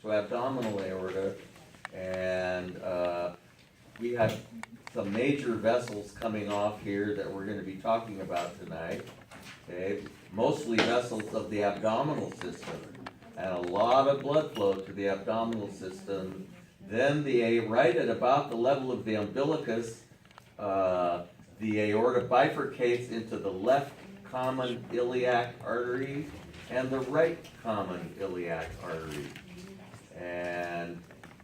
to abdominal aorta, and we have some major vessels coming off here that we're going to be talking about tonight. Okay, mostly vessels of the abdominal system, and a lot of blood flow to the abdominal system. Then right at about the level of the umbilicus, the aorta bifurcates into the left common iliac artery and the right common iliac artery. And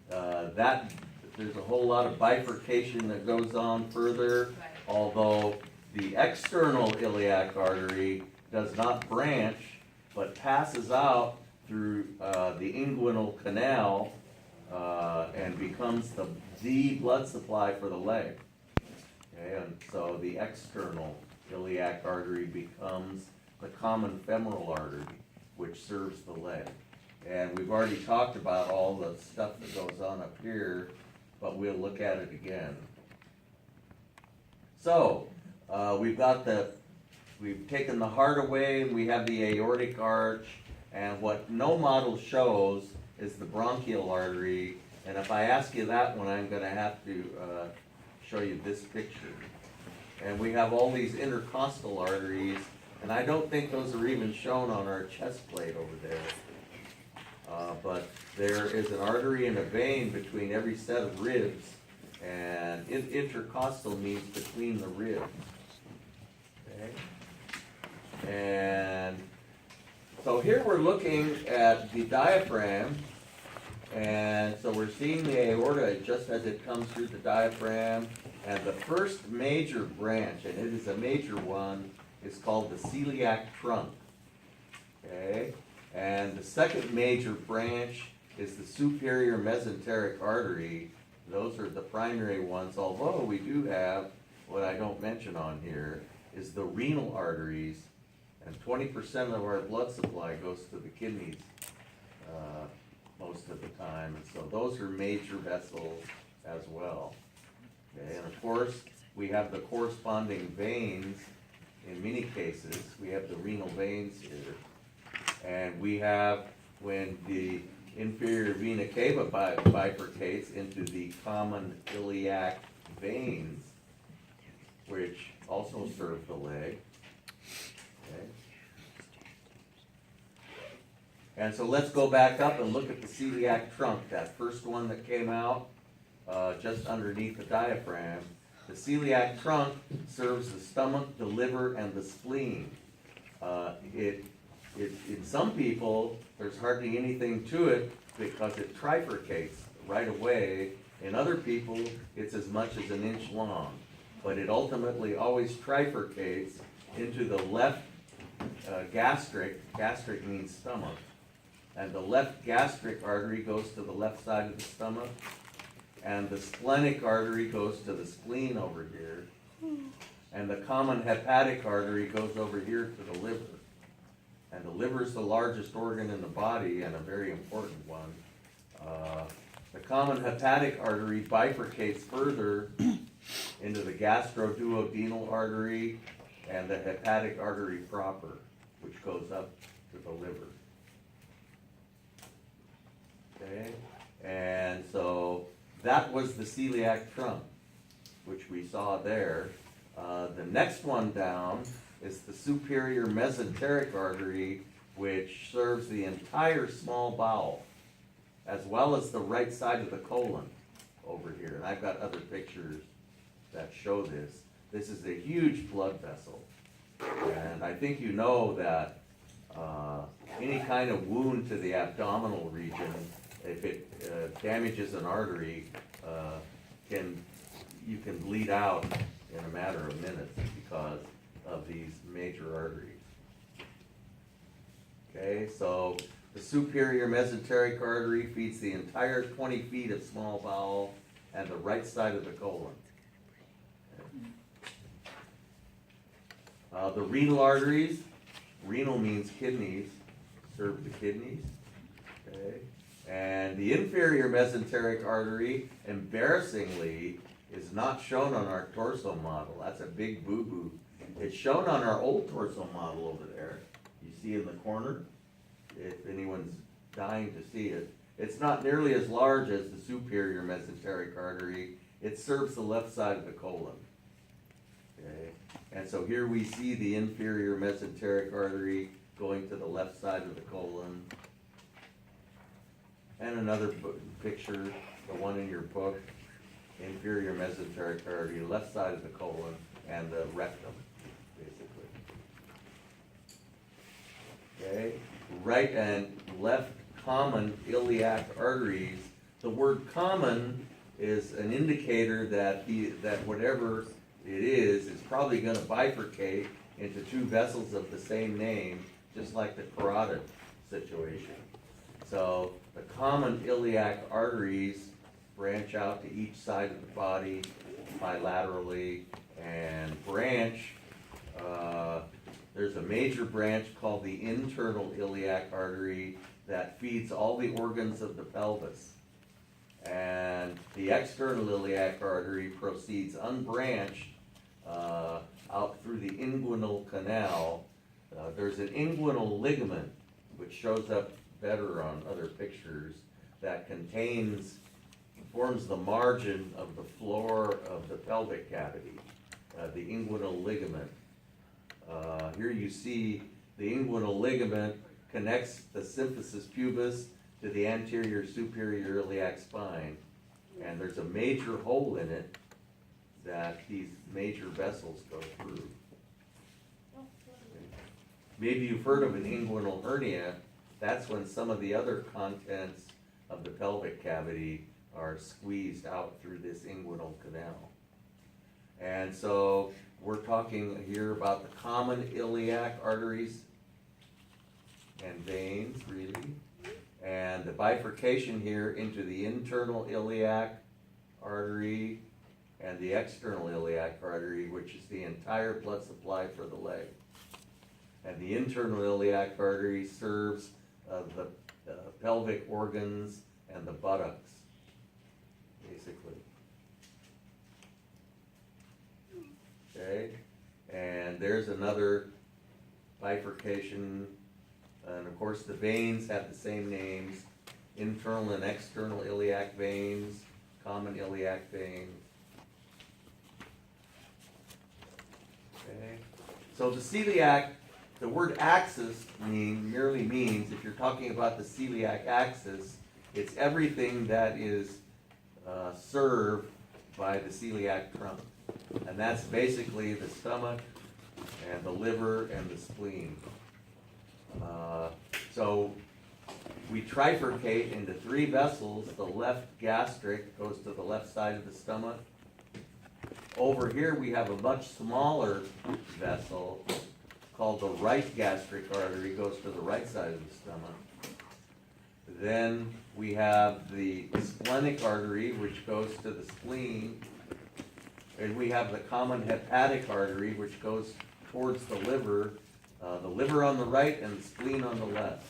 there's a whole lot of bifurcation that goes on further, although the external iliac artery does not branch, but passes out through the inguinal canal and becomes the blood supply for the leg. Okay, and so the external iliac artery becomes the common femoral artery, which serves the leg. And we've already talked about all the stuff that goes on up here, but we'll look at it again. So, we've taken the heart away, and we have the aortic arch, and what no model shows is the bronchial artery. And if I ask you that one, I'm going to have to show you this picture. And we have all these intercostal arteries, and I don't think those are even shown on our chest plate over there. But there is an artery and a vein between every set of ribs, and intercostal means between the ribs. Okay? And so here we're looking at the diaphragm, and so we're seeing the aorta just as it comes through the diaphragm, and the first major branch, and it is a major one, is called the celiac trunk. Okay? And the second major branch is the superior mesenteric artery. Those are the primary ones, although we do have, what I don't mention on here, is the renal arteries, and 20% of our blood supply goes to the kidneys most of the time, and so those are major vessels as well. Okay, and of course, we have the corresponding veins in many cases. We have the renal veins here. And we have, when the inferior vena cava bifurcates into the common iliac veins, which also serve the leg. Okay. And so let's go back up and look at the celiac trunk, that first one that came out just underneath the diaphragm. The celiac trunk serves the stomach, the liver, and the spleen. In some people, there's hardly anything to it because it trifurcates right away. In other people, it's as much as an inch long. But it ultimately always trifurcates into the left gastric means stomach, and the left gastric artery goes to the left side of the stomach, and the splenic artery goes to the spleen over here, and the common hepatic artery goes over here to the liver. And the liver is the largest organ in the body and a very important one. The common hepatic artery bifurcates further into the gastroduodenal artery and the hepatic artery proper, which goes up to the liver. Okay? And so that was the celiac trunk, which we saw there. The next one down is the superior mesenteric artery, which serves the entire small bowel, as well as the right side of the colon over here. And I've got other pictures that show this. This is a huge blood vessel. And I think you know that any kind of wound to the abdominal region, if it damages an artery, you can bleed out in a matter of minutes because of these major arteries. Okay, so the superior mesenteric artery feeds the entire 20 feet of small bowel and the right side of the colon. Okay. The renal arteries, renal means kidneys, serve the kidneys. Okay. And the inferior mesenteric artery, embarrassingly, is not shown on our torso model. That's a big boo-boo. It's shown on our old torso model over there. You see in the corner, if anyone's dying to see it. It's not nearly as large as the superior mesenteric artery. It serves the left side of the colon. Okay, and so here we see the inferior mesenteric artery going to the left side of the colon. And another picture, the one in your book, inferior mesenteric artery, left side of the colon, and the rectum, basically. Okay, right and left common iliac arteries. The word common is an indicator that whatever it is probably going to bifurcate into two vessels of the same name, just like the carotid situation. So the common iliac arteries branch out to each side of the body bilaterally and branch. There's a major branch called the internal iliac artery that feeds all the organs of the pelvis. And the external iliac artery proceeds unbranched out through the inguinal canal. There's an inguinal ligament, which shows up better on other pictures, that forms the margin of the floor of the pelvic cavity, the inguinal ligament. Here you see the inguinal ligament connects the symphysis pubis to the anterior superior iliac spine, and there's a major hole in it that these major vessels go through. Maybe you've heard of an inguinal hernia. That's when some of the other contents of the pelvic cavity are squeezed out through this inguinal canal. And so we're talking here about the common iliac arteries and veins, really. And the bifurcation here into the internal iliac artery and the external iliac artery, which is the entire blood supply for the leg. And the internal iliac artery serves the pelvic organs and the buttocks, basically. Okay, and there's another bifurcation, and of course the veins have the same names: internal and external iliac veins, common iliac vein. Okay, so the celiac, the word axis merely means, if you're talking about the celiac axis, it's everything that is served by the celiac trunk. And that's basically the stomach and the liver and the spleen. So we trifurcate into three vessels. The left gastric goes to the left side of the stomach. Over here we have a much smaller vessel called the right gastric artery, goes to the right side of the stomach. Then we have the splenic artery, which goes to the spleen. And we have the common hepatic artery, which goes towards the liver on the right and the spleen on the left.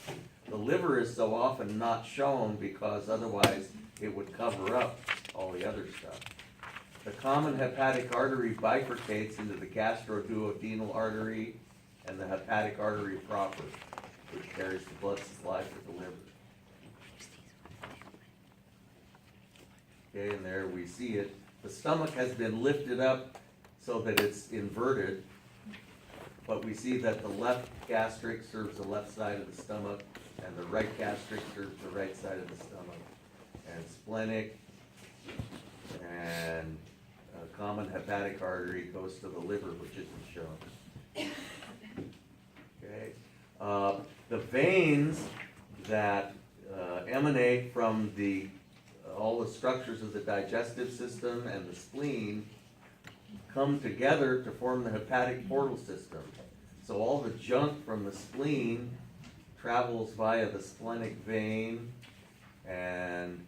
The liver is so often not shown because otherwise it would cover up all the other stuff. The common hepatic artery bifurcates into the gastroduodenal artery and the hepatic artery proper, which carries the blood supply for the liver. Okay, and there we see it. The stomach has been lifted up so that it's inverted, but we see that the left gastric serves the left side of the stomach, and the right gastric serves the right side of the stomach. And splenic and common hepatic artery goes to the liver, which isn't shown. Okay, the veins that emanate from all the structures of the digestive system and the spleen come together to form the hepatic portal system. So all the junk from the spleen travels via the splenic vein, and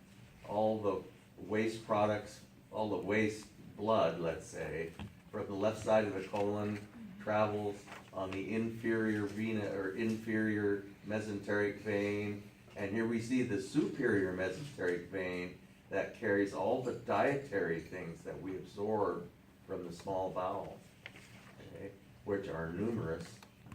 all the waste products, all the waste blood, let's say, from the left side of the colon travels on the inferior vena or inferior mesenteric vein. And here we see the superior mesenteric vein that carries all the dietary things that we absorb from the small bowel, okay, which are numerous.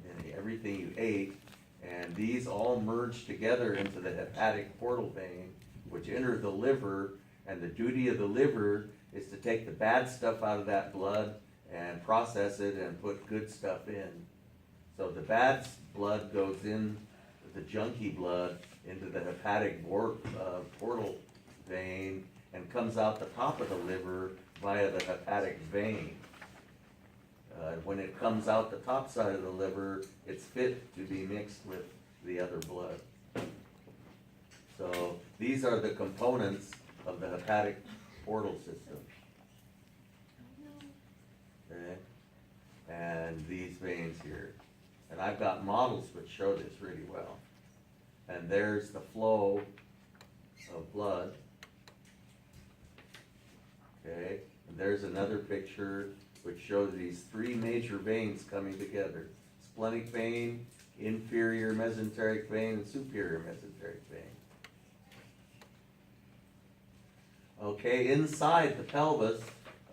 And everything you ate And these all merge together into the hepatic portal vein, which enter the liver, and the duty of the liver is to take the bad stuff out of that blood and process it and put good stuff in. So the bad blood goes in, the junky blood, into the hepatic portal vein and comes out the top of the liver via the hepatic vein. When it comes out the top side of the liver, it's fit to be mixed with the other blood. So these are the components of the hepatic portal system. Okay? And these veins here. And I've got models which show this really well. And there's the flow of blood. Okay? And there's another picture which shows these three major veins coming together. Splenic vein, inferior mesenteric vein, and superior mesenteric vein. Okay, inside the pelvis,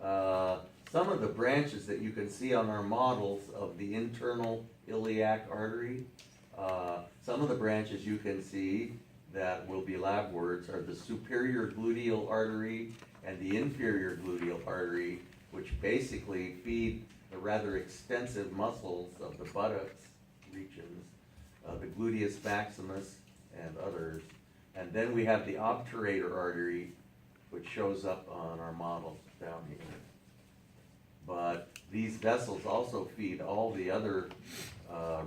some of the branches that you can see on our models of the internal iliac artery, some of the branches you can see that will be lab words are the superior gluteal artery and the inferior gluteal artery, which basically feed the rather extensive muscles of the buttocks regions, the gluteus maximus and others. And then we have the obturator artery, which shows up on our models down here. But these vessels also feed all the other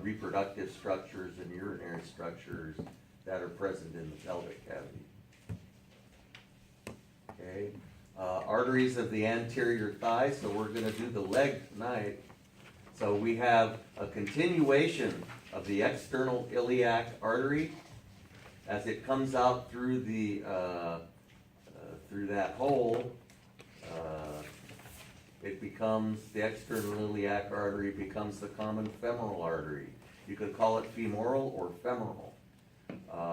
reproductive structures and urinary structures that are present in the pelvic cavity. Okay, arteries of the anterior thigh, so we're going to do the leg tonight. So we have a continuation of the external iliac artery as it comes out through the through that hole. It becomes, the external iliac artery becomes the common femoral artery. You could call it femoral or femoral.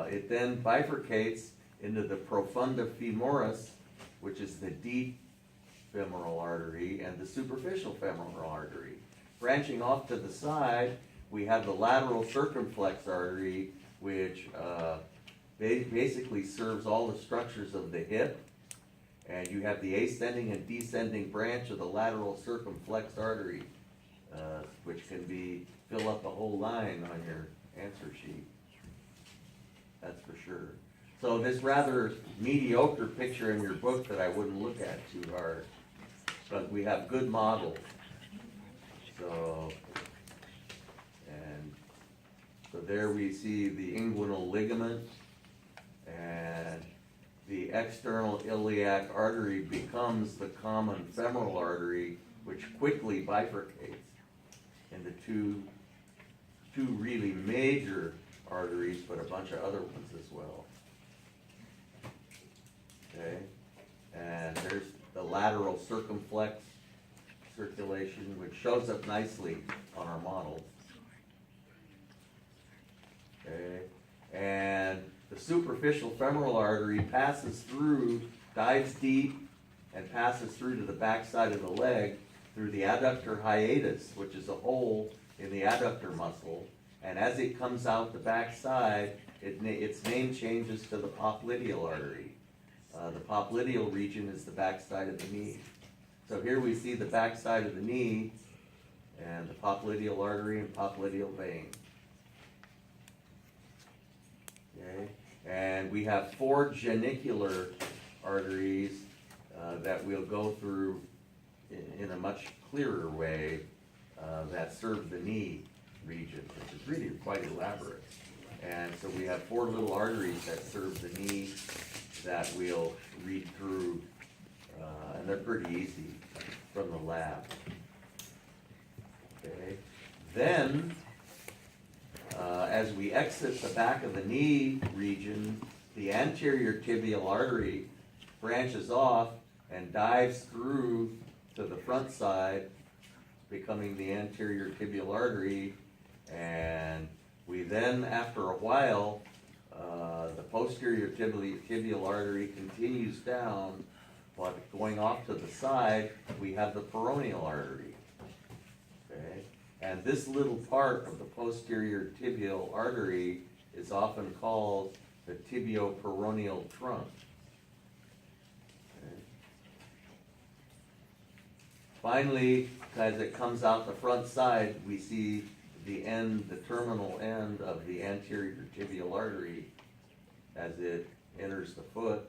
It then bifurcates into the profunda femoris, which is the deep femoral artery, and the superficial femoral artery. Branching off to the side, we have the lateral circumflex artery, which basically serves all the structures of the hip. And you have the ascending and descending branch of the lateral circumflex artery, which can fill up the whole line on your answer sheet. That's for sure. So this rather mediocre picture in your book that I wouldn't look at too hard, but we have good models. So there we see the inguinal ligament, and the external iliac artery becomes the common femoral artery, which quickly bifurcates into two really major arteries, but a bunch of other ones as well. Okay, and there's the lateral circumflex circulation, which shows up nicely on our models. Okay, and the superficial femoral artery passes through, dives deep, and passes through to the backside of the leg through the adductor hiatus, which is a hole in the adductor muscle. And as it comes out the backside, its name changes to the popliteal artery. The popliteal region is the backside of the knee. So here we see the backside of the knee and the popliteal artery and popliteal vein. Okay, and we have 4 genicular arteries that we'll go through in a much clearer way that serve the knee region, which is really quite elaborate. And so we have 4 little arteries that serve the knee that we'll read through, and they're pretty easy from the lab. Okay, then as we exit the back of the knee region, the anterior tibial artery branches off and dives through to the front side, becoming the anterior tibial artery. And we then, after a while, the posterior tibial artery continues down, but going off to the side, we have the peroneal artery. Okay, And this little part of the posterior tibial artery is often called the tibioperoneal trunk. Okay. Finally, as it comes out the front side, we see the end, the terminal end of the anterior tibial artery as it enters the foot.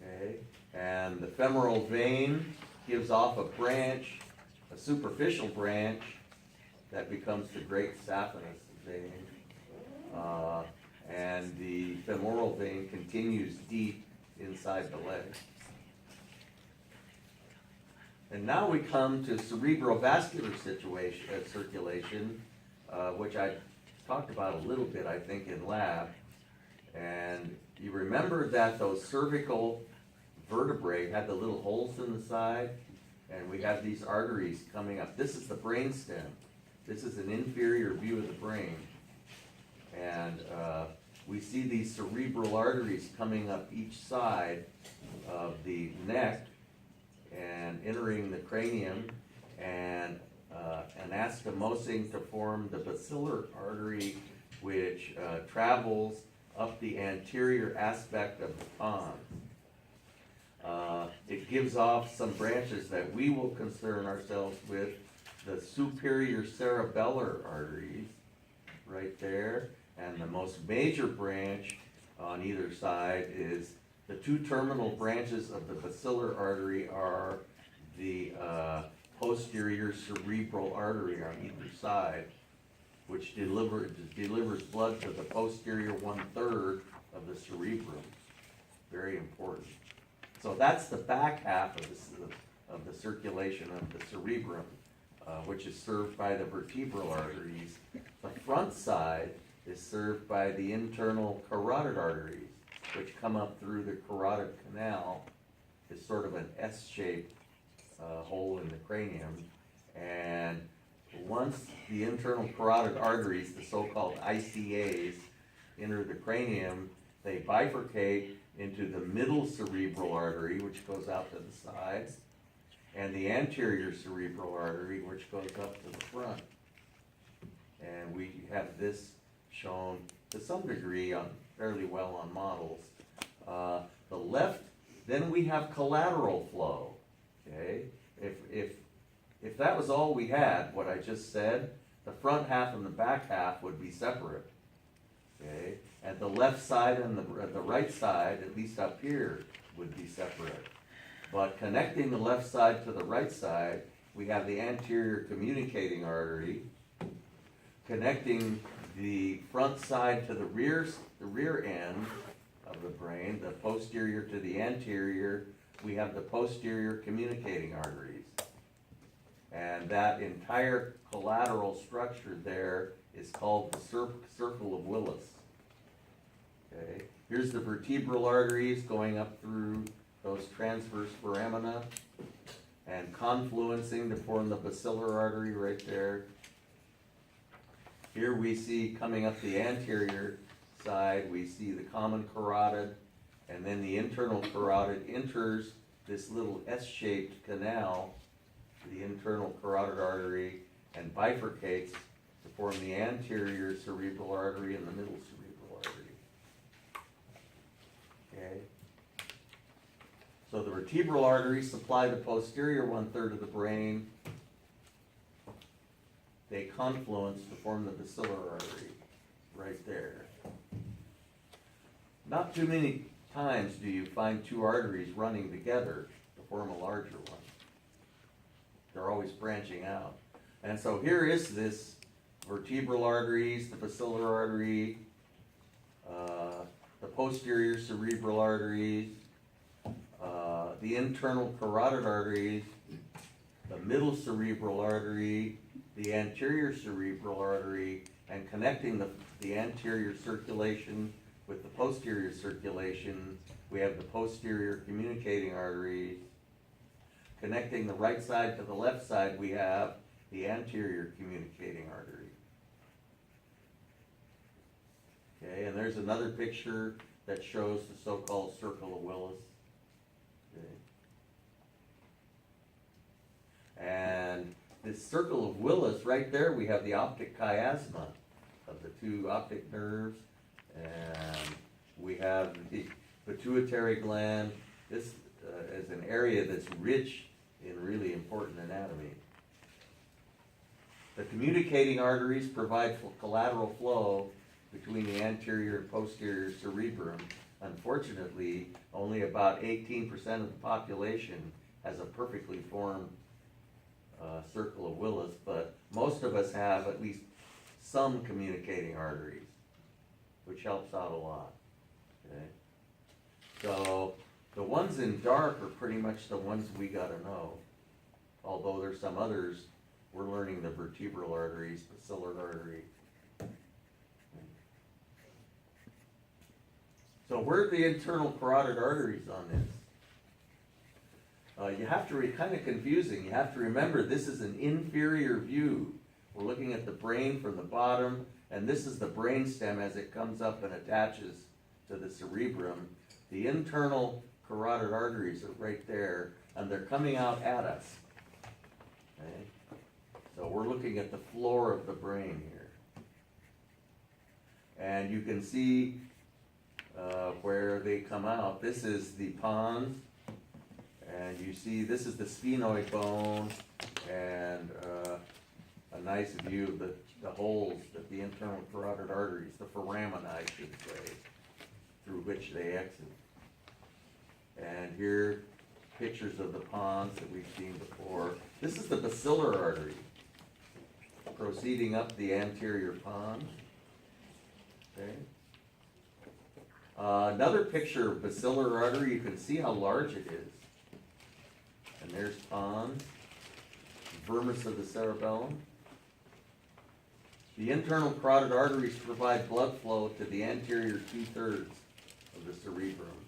Okay, and the femoral vein gives off a branch, a superficial branch, that becomes the great saphenous vein. And the femoral vein continues deep inside the leg. And now we come to cerebrovascular circulation, which I talked about a little bit, I think, in lab. And you remember that those cervical vertebrae had the little holes in the side, and we have these arteries coming up. This is the brain stem. This is an inferior view of the brain. And we see these cerebral arteries coming up each side of the neck and entering the cranium and anastomosing to form the basilar artery, which travels up the anterior aspect of the pons. It gives off some branches that we will concern ourselves with, the superior cerebellar arteries, right there, and the most major branch on either side is the two terminal branches of the basilar artery are the posterior cerebral artery on either side, which delivers blood to the posterior 1/3 of the cerebrum. Very important. So that's the back half of the circulation of the cerebrum, which is served by the vertebral arteries. The front side is served by the internal carotid arteries, which come up through the carotid canal. It's sort of an S-shaped hole in the cranium. And once the internal carotid arteries, the so-called ICAs, enter the cranium, they bifurcate into the middle cerebral artery, which goes out to the sides, and the anterior cerebral artery, which goes up to the front. And we have this shown to some degree fairly well on models. The left, then we have collateral flow. Okay, if that was all we had, what I just said, the front half and the back half would be separate. Okay, and the left side and the right side, at least up here, would be separate. But connecting the left side to the right side, we have the anterior communicating artery. Connecting the front side to the rear end of the brain, the posterior to the anterior, we have the posterior communicating arteries. And that entire collateral structure there is called the circle of Willis. Okay, here's the vertebral arteries going up through those transverse foramina and confluencing to form the basilar artery right there. Here we see coming up the anterior side, we see the common carotid, and then the internal carotid enters this little S-shaped canal, the internal carotid artery, and bifurcates to form the anterior cerebral artery and the middle cerebral artery. Okay. So the vertebral arteries supply the posterior 1/3 of the brain. They confluence to form the basilar artery, right there. Not too many times do you find two arteries running together to form a larger one. They're always branching out. And so here is this vertebral arteries, the basilar artery, the posterior cerebral arteries, the internal carotid arteries, the middle cerebral artery, the anterior cerebral artery, and connecting the anterior circulation with the posterior circulation, we have the posterior communicating arteries. Connecting the right side to the left side, we have the anterior communicating artery. Okay, and there's another picture that shows the so-called circle of Willis. Okay. And this circle of Willis, right there, we have the optic chiasma of the two optic nerves, and we have the pituitary gland. This is an area that's rich in really important anatomy. The communicating arteries provide collateral flow between the anterior and posterior cerebrum. Unfortunately, only about 18% of the population has a perfectly formed circle of Willis, but most of us have at least some communicating arteries, which helps out a lot. Okay? So the ones in dark are pretty much the ones we gotta know. Although there's some others, we're learning the vertebral arteries, basilar artery. So where are the internal carotid arteries on this? You have to, kind of confusing, you have to remember this is an inferior view. We're looking at the brain from the bottom, and this is the brain stem as it comes up and attaches to the cerebrum. The internal carotid arteries are right there, and they're coming out at us. Okay? So we're looking at the floor of the brain here. And you can see where they come out. This is the pons, and you see this is the sphenoid bone, and a nice view of the holes that the internal carotid arteries, the foramina I should say, through which they exit. And here, pictures of the pons that we've seen before. This is the basilar artery, proceeding up the anterior pons. Okay. Another picture of basilar artery, you can see how large it is. And there's pons, vermis of the cerebellum. The internal carotid arteries provide blood flow to the anterior 2/3 of the cerebrum.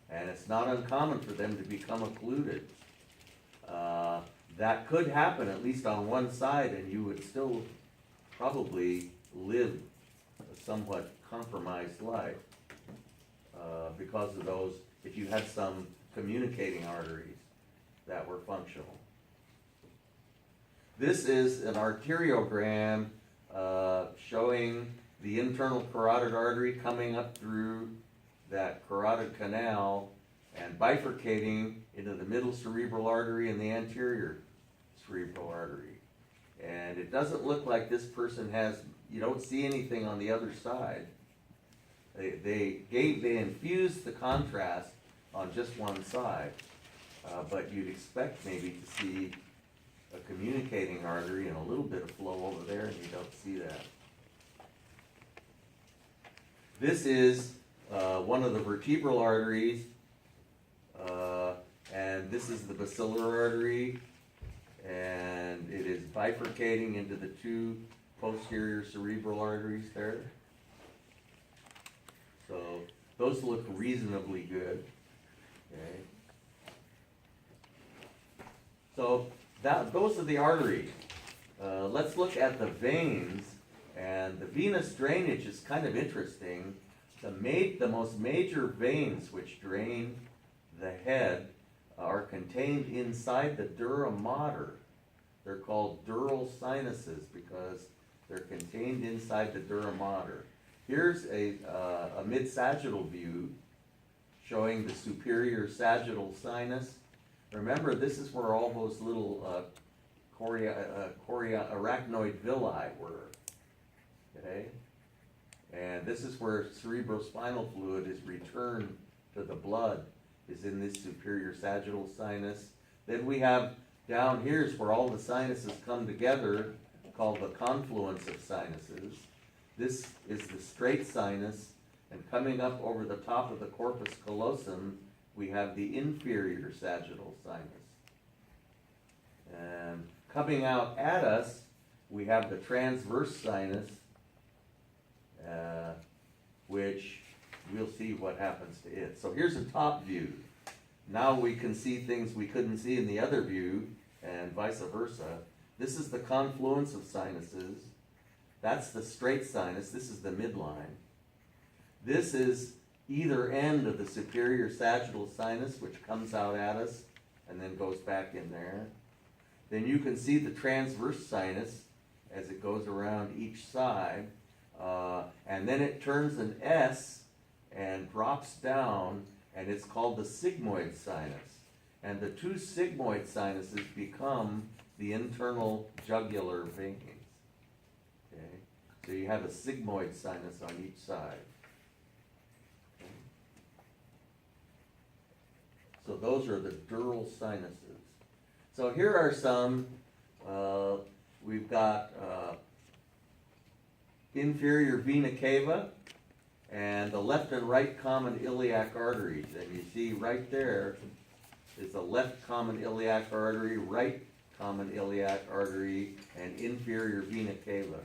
And it's not uncommon for them to become occluded. That could happen at least on one side, and you would still probably live a somewhat compromised life because of those, if you had some communicating arteries that were functional. This is an arteriogram showing the internal carotid artery coming up through that carotid canal and bifurcating into the middle cerebral artery and the anterior cerebral artery. And it doesn't look like this person has, you don't see anything on the other side. They infused the contrast on just one side, but you'd expect maybe to see a communicating artery and a little bit of flow over there, and you don't see that. This is one of the vertebral arteries, and this is the basilar artery, and it is bifurcating into the two posterior cerebral arteries there. So those look reasonably good. Okay. So those are the arteries. Let's look at the veins, and the venous drainage is kind of interesting. The most major veins which drain the head are contained inside the dura mater. They're called dural sinuses because they're contained inside the dura mater. Here's a mid-sagittal view showing the superior sagittal sinus. Remember, this is where all those little arachnoid villi were. Okay? And this is where cerebrospinal fluid is returned to the blood, is in this superior sagittal sinus. Then we have down here is where all the sinuses come together, called the confluence of sinuses. This is the straight sinus, and coming up over the top of the corpus callosum, we have the inferior sagittal sinus. And coming out at us, we have the transverse sinus, which we'll see what happens to it. So here's a top view. Now we can see things we couldn't see in the other view, and vice versa. This is the confluence of sinuses. That's the straight sinus. This is the midline. This is either end of the superior sagittal sinus, which comes out at us and then goes back in there. then you can see the transverse sinus as it goes around each side, and then it turns an S and drops down, and it's called the sigmoid sinus. And the two sigmoid sinuses become the internal jugular veins. Okay? So you have a sigmoid sinus on each side. Okay? So those are the dural sinuses. So here are some, we've got inferior vena cava and the left and right common iliac arteries. And you see right there is the left common iliac artery, right common iliac artery, and inferior vena cava.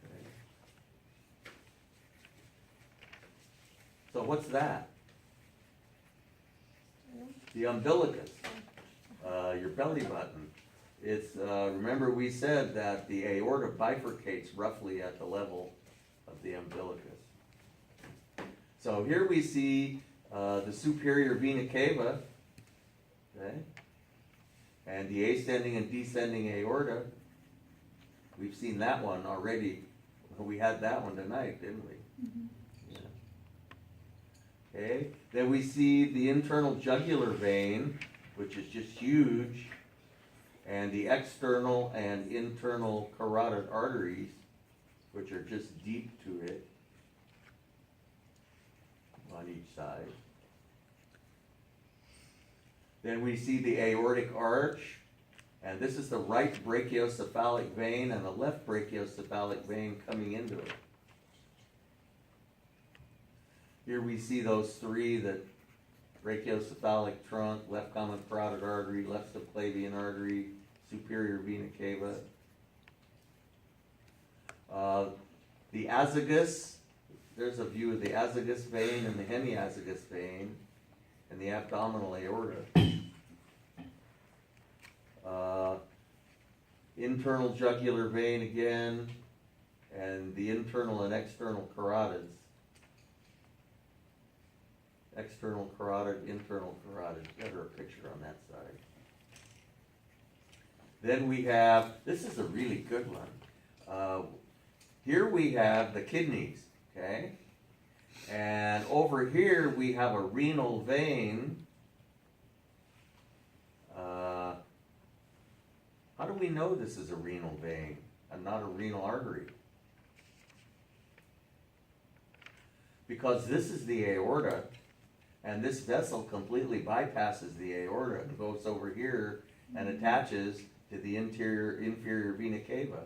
Okay. So what's that? The umbilicus, your belly button. It's, remember we said that the aorta bifurcates roughly at the level of the umbilicus. So here we see the superior vena cava, okay, and the ascending and descending aorta. We've seen that one already. We had that one tonight, didn't we? Mm-hmm. Yeah. Okay. Then we see the internal jugular vein, which is just huge, and the external and internal carotid arteries, which are just deep to it on each side. Then we see the aortic arch, and this is the right brachiocephalic vein and the left brachiocephalic vein coming into it. Here we see those three, that brachiocephalic trunk, left common carotid artery, left subclavian artery, superior vena cava. The azygos, there's a view of the azygos vein and the hemiazygos vein and the abdominal aorta. Internal jugular vein again, and the internal and external carotids. External carotid, internal carotid. Better a picture on that side. Then we have, this is a really good one. Here we have the kidneys, okay? And over here we have a renal vein. How do we know this is a renal vein and not a renal artery? Because this is the aorta, and this vessel completely bypasses the aorta and goes over here and attaches to the inferior vena cava.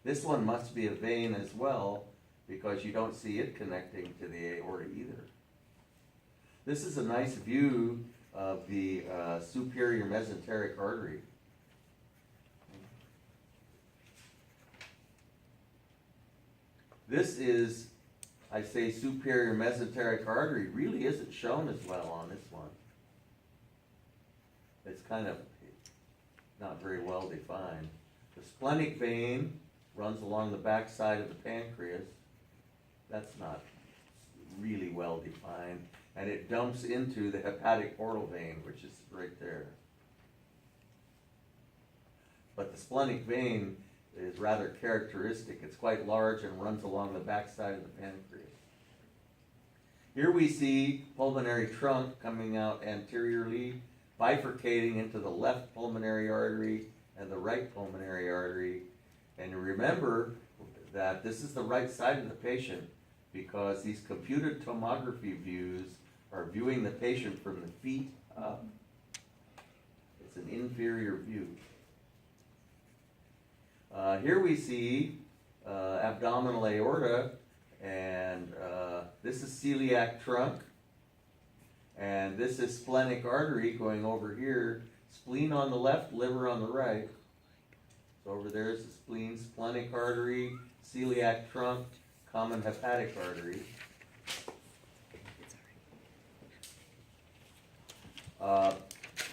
This one must be a vein as well, because you don't see it connecting to the aorta either. This is a nice view of the superior mesenteric artery. This is, I say, superior mesenteric artery, really isn't shown as well on this one. It's kind of not very well defined. The splenic vein runs along the back side of the pancreas. That's not really well defined. And it dumps into the hepatic portal vein, which is right there. But the splenic vein is rather characteristic. It's quite large and runs along the back side of the pancreas. Here we see pulmonary trunk coming out anteriorly, bifurcating into the left pulmonary artery and the right pulmonary artery. And remember that this is the right side of the patient, because these computed tomography views are viewing the patient from the feet up. It's an inferior view. Here we see abdominal aorta, and this is celiac trunk, and this is splenic artery going over here, spleen on the left, liver on the right. So over there is the spleen, splenic artery, celiac trunk, common hepatic artery.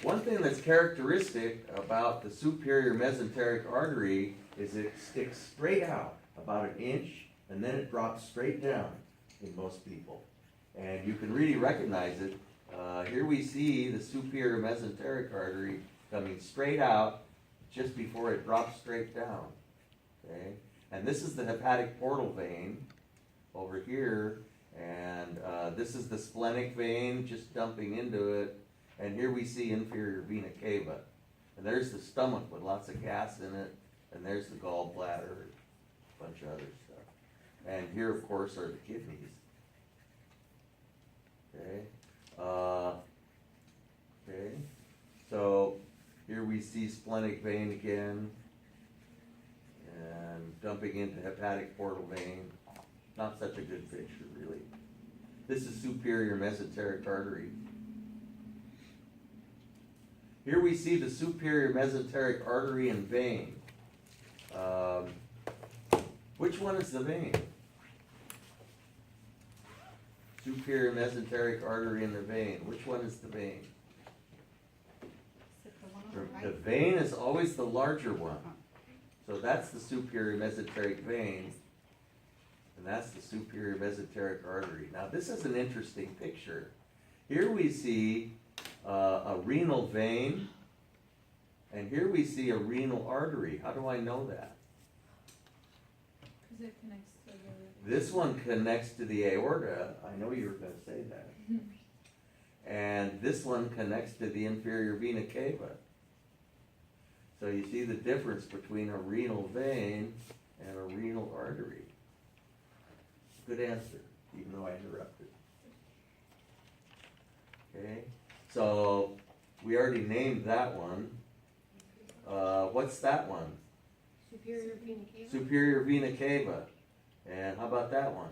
One thing that's characteristic about the superior mesenteric artery is it sticks straight out about an inch, and then it drops straight down in most people. And you can really recognize it. Here we see the superior mesenteric artery coming straight out just before it drops straight down, okay? And this is the hepatic portal vein over here, and this is the splenic vein just dumping into it, and here we see inferior vena cava. And there's the stomach with lots of gas in it, and there's the gallbladder, a bunch of other stuff. And here, of course, are the kidneys. Okay, okay, so here we see splenic vein again, and dumping into hepatic portal vein. Not such a good picture, really. This is superior mesenteric artery. Here we see the superior mesenteric artery and vein. Which one is the vein? Superior mesenteric artery and the vein. Which one is the vein? The vein is always the larger one. So that's the superior mesenteric vein, and that's the superior mesenteric artery. Now this is an interesting picture. Here we see a renal vein, and here we see a renal artery. How do I know that? Because it connects to the... This one connects to the aorta. I know you were going to say that. And this one connects to the inferior vena cava. So you see the difference between a renal vein and a renal artery. Good answer, even though I interrupted. Okay, so we already named that one. What's that one? Superior vena cava. Superior vena cava. And how about that one?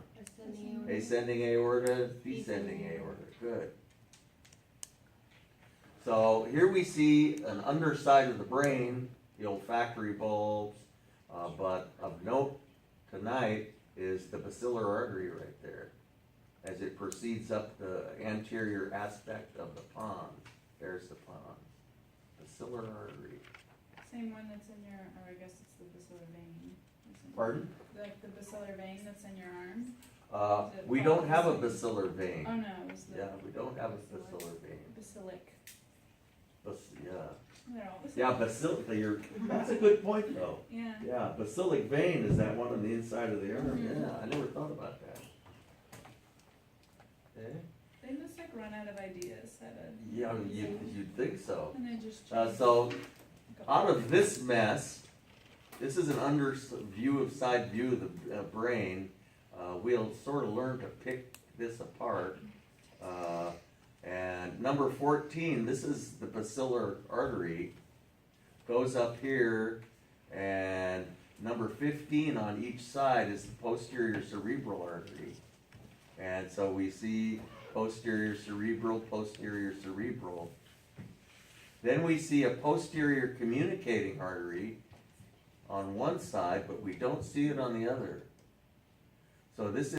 Ascending aorta, descending aorta. Good. So here we see an underside of the brain, the olfactory bulbs, but of note tonight is the basilar artery right there, as it proceeds up the anterior aspect of the pons. There's the pons. Basilar artery. Same one that's in your, or I guess it's the basilar vein. Pardon? Like the basilar vein that's in your arm? We don't have a basilar vein. Oh no, it was the... Yeah, we don't have a basilar vein. Basilic. Yeah. They're all Yeah, basilic, that's a good point though. Yeah. Yeah, basilic vein is that one on the inside of the arm. Yeah, I never thought about that. Okay. They must like run out of ideas how to... Yeah, you'd think so. And they just... So, out of this mess, this is an under view of side view of the brain. We'll sort of learn to pick this apart. And number 14, this is the basilar artery, goes up here, and number 15 on each side is the posterior cerebral artery. And so we see posterior cerebral, posterior cerebral. Then we see a posterior communicating artery on one side, but we don't see it on the other. So this